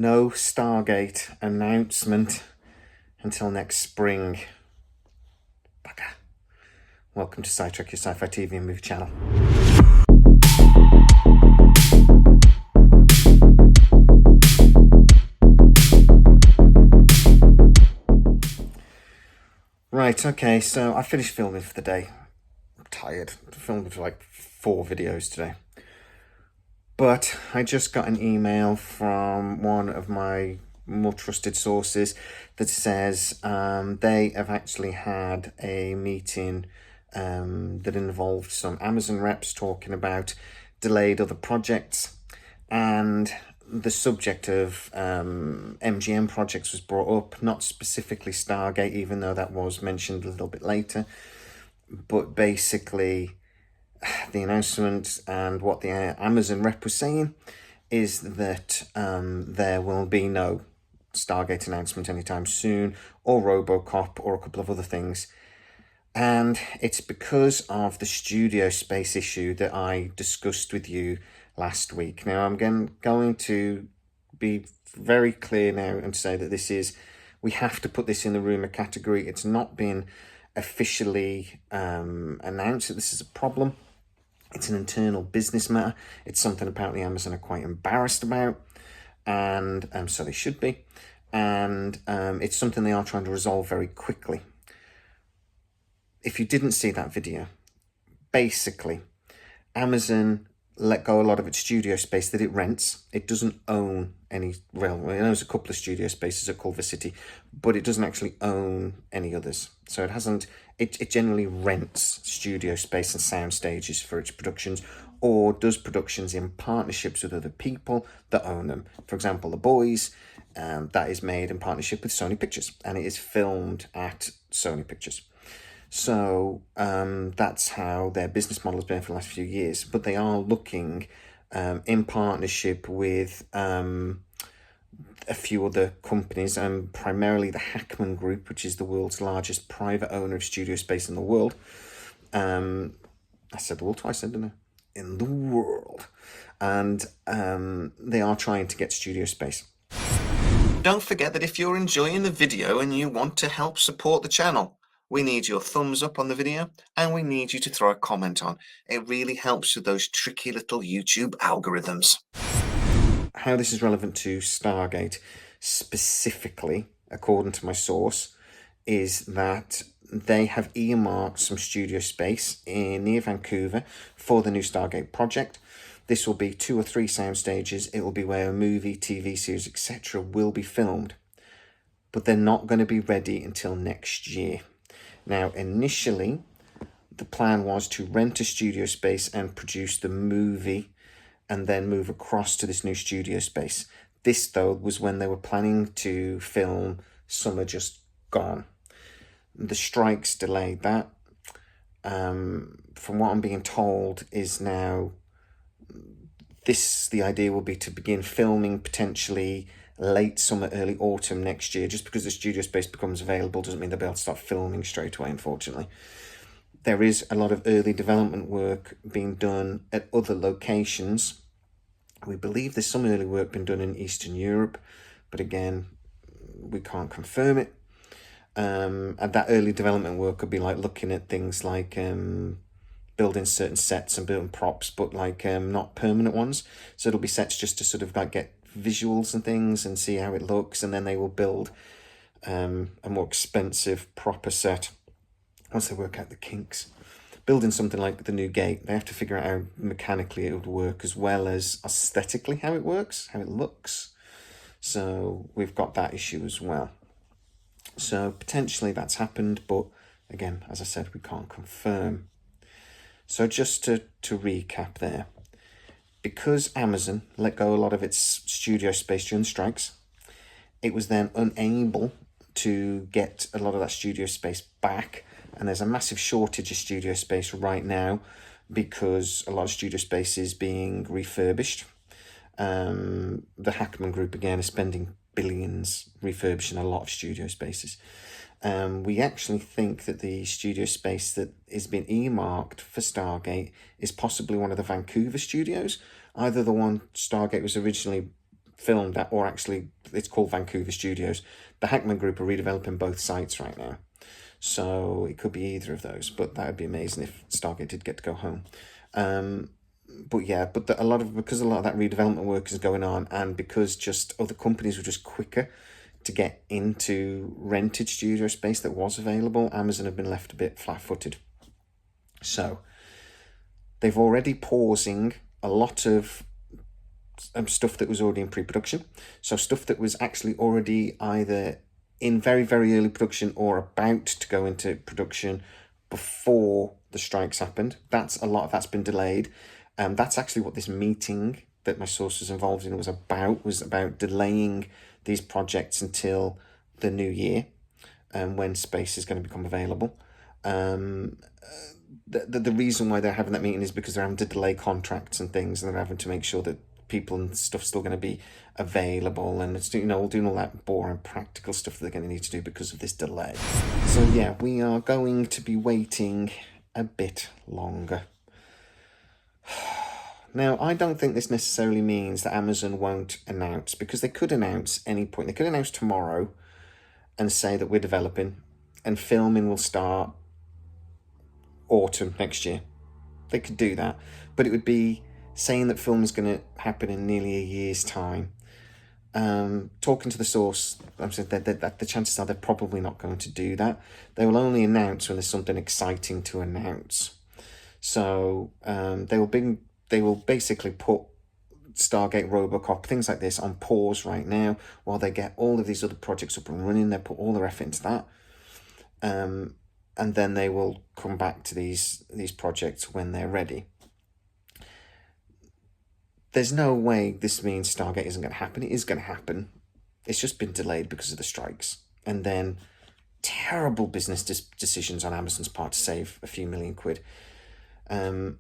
No Stargate announcement until next spring. Bugger. Welcome to SciTrek, your sci-fi TV and movie channel. Right, okay, so I finished filming for the day. I'm tired. I filmed for like 4 videos today. But I just got an email from one of my more trusted sources that says they have actually had a meeting that involved some Amazon reps talking about delayed other projects, and the subject of MGM projects was brought up, not specifically Stargate, even though that was mentioned a little bit later, but basically the announcement and what the Amazon rep was saying is that there will be no Stargate announcement anytime soon, or RoboCop, or a couple of other things. And it's because of the studio space issue that I discussed with you last week. Now, I'm going to be very clear now and say that we have to put this in the rumour category. It's not been officially announced that this is a problem. It's an internal business matter. It's something apparently Amazon are quite embarrassed about, and so they should be. And it's something they are trying to resolve very quickly. If you didn't see that video, basically, Amazon let go a lot of its studio space that it rents. It doesn't own any, well, it owns a couple of studio spaces at Culver City, but it doesn't actually own any others. So it generally rents studio space and sound stages for its productions, or does productions in partnerships with other people that own them. For example, The Boys, that is made in partnership with Sony Pictures, and it is filmed at Sony Pictures. So that's how their business model has been for the last few years. But they are looking in partnership with a few other companies, primarily the Hackman Group, which is the world's largest private owner of studio space in the world. I said the world twice, didn't I? In the world. And they are trying to get studio space. Don't forget that if you're enjoying the video and you want to help support the channel, we need your thumbs up on the video, and we need you to throw a comment on. It really helps with those tricky little YouTube algorithms. How this is relevant to Stargate specifically, according to my source, is that they have earmarked some studio space near Vancouver for the new Stargate project. This will be 2 or 3 sound stages. It will be where a movie, TV series, etc. will be filmed. But they're not going to be ready until next year. Now, initially, the plan was to rent a studio space and produce the movie and then move across to this new studio space. This, though, was when they were planning to film Summer Just Gone. The strikes delayed that. From what I'm being told is now the idea will be to begin filming potentially late summer, early autumn next year. Just because the studio space becomes available doesn't mean they'll be able to start filming straight away, unfortunately. There is a lot of early development work being done at other locations. We believe there's some early work being done in Eastern Europe, but again, we can't confirm it. And that early development work could be like looking at things like building certain sets and building props, but like not permanent ones. So it'll be sets just to sort of like get visuals and things and see how it looks, and then they will build a more expensive proper set once they work out the kinks. Building something like the new gate, they have to figure out how mechanically it would work, as well as aesthetically how it works, how it looks. So we've got that issue as well. So potentially that's happened, but again, as I said, we can't confirm. So just to recap there, because Amazon let go a lot of its studio space during the strikes, it was then unable to get a lot of that studio space back, and there's a massive shortage of studio space right now because a lot of studio space is being refurbished. The Hackman Group, again, is spending billions refurbishing a lot of studio spaces. We actually think that the studio space that is being earmarked for Stargate is possibly one of the Vancouver studios, either the one Stargate was originally filmed at, or actually it's called Vancouver Studios. The Hackman Group are redeveloping both sites right now. So it could be either of those, but that would be amazing if Stargate did get to go home. But yeah, but because a lot of that redevelopment work is going on, and because just other companies were just quicker to get into rented studio space that was available, Amazon have been left a bit flat-footed. So they've already pausing a lot of stuff that was already in pre-production. So stuff that was actually already either in very, very early production or about to go into production before the strikes happened. A lot of that's been delayed. That's actually what this meeting that my source was involved in was about delaying these projects until the new year, when space is going to become available. The reason why they're having that meeting is because they're having to delay contracts and things, and they're having to make sure that people and stuff's still going to be available, and it's doing all that boring practical stuff that they're going to need to do because of this delay. So yeah, we are going to be waiting a bit longer. Now, I don't think this necessarily means that Amazon won't announce, because they could announce any point. They could announce tomorrow and say that we're developing and filming will start autumn next year. They could do that, but it would be saying that film is going to happen in nearly a year's time. Talking to the source, I'm saying that the chances are they're probably not going to do that. They will only announce when there's something exciting to announce. So they will basically put Stargate, RoboCop, things like this on pause right now while they get all of these other projects up and running. They put all their effort into that. And then they will come back to these projects when they're ready. There's no way this means Stargate isn't going to happen. It is going to happen. It's just been delayed because of the strikes. And then terrible business decisions on Amazon's part to save a few million quid. I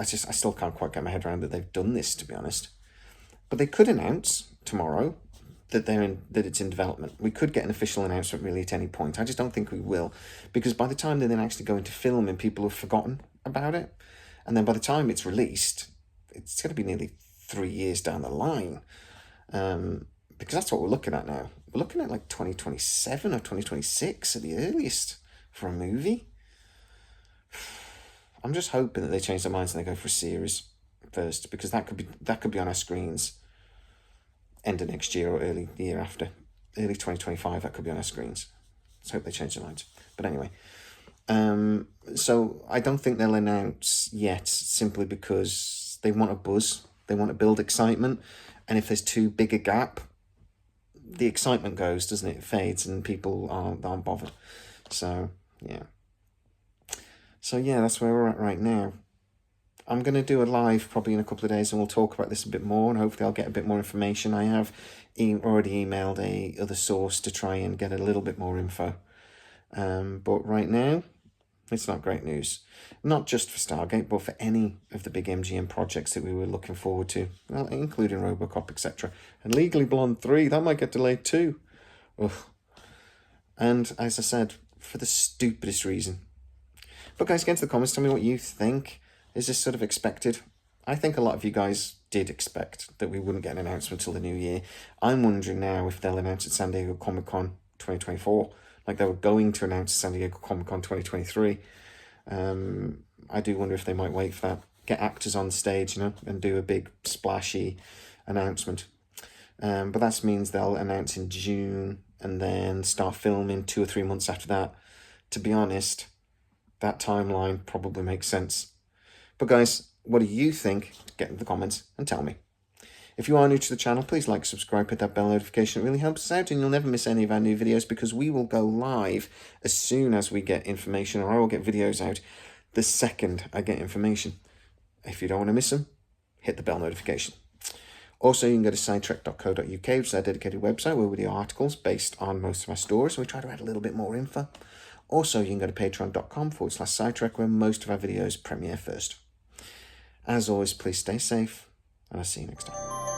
still can't quite get my head around that they've done this, to be honest. But they could announce tomorrow that it's in development. We could get an official announcement really at any point. I just don't think we will, because by the time they then actually go into film and people have forgotten about it, and then by the time it's released, it's going to be nearly 3 years down the line, because that's what we're looking at now. We're looking at like 2027 or 2026 at the earliest for a movie. I'm just hoping that they change their minds and they go for a series first, because that could be on our screens end of next year or early the year after, early 2025. That could be on our screens. Let's hope they change their minds. But anyway, so I don't think they'll announce yet, simply because they want a buzz, they want to build excitement, and if there's too big a gap, the excitement goes, doesn't it? It fades and people aren't bothered. So yeah. So yeah, that's where we're at right now. I'm going to do a live probably in a couple of days, and we'll talk about this a bit more, and hopefully I'll get a bit more information. I have already emailed a other source to try and get a little bit more info. But right now, it's not great news. Not just for Stargate, but for any of the big MGM projects that we were looking forward to, well, including RoboCop, etc. And Legally Blonde 3, that might get delayed too. Ugh. And as I said, for the stupidest reason. But guys, get into the comments, tell me what you think. Is this sort of expected? I think a lot of you guys did expect that we wouldn't get an announcement until the new year. I'm wondering now if they'll announce at San Diego Comic-Con 2024, like they were going to announce at San Diego Comic-Con 2023. I do wonder if they might wait for that, get actors on stage, and do a big splashy announcement. But that means they'll announce in June and then start filming 2 or 3 months after that. To be honest, that timeline probably makes sense. But guys, what do you think? Get in the comments and tell me. If you are new to the channel, please like, subscribe, hit that bell notification. It really helps us out, and you'll never miss any of our new videos, because we will go live as soon as we get information, or I will get videos out the second I get information. If you don't want to miss them, hit the bell notification. Also, you can go to SciTrek.co.uk, which is our dedicated website where we do articles based on most of our stories, and we try to add a little bit more info. Also, you can go to patreon.com/SciTrek, where most of our videos premiere first. As always, please stay safe, and I'll see you next time.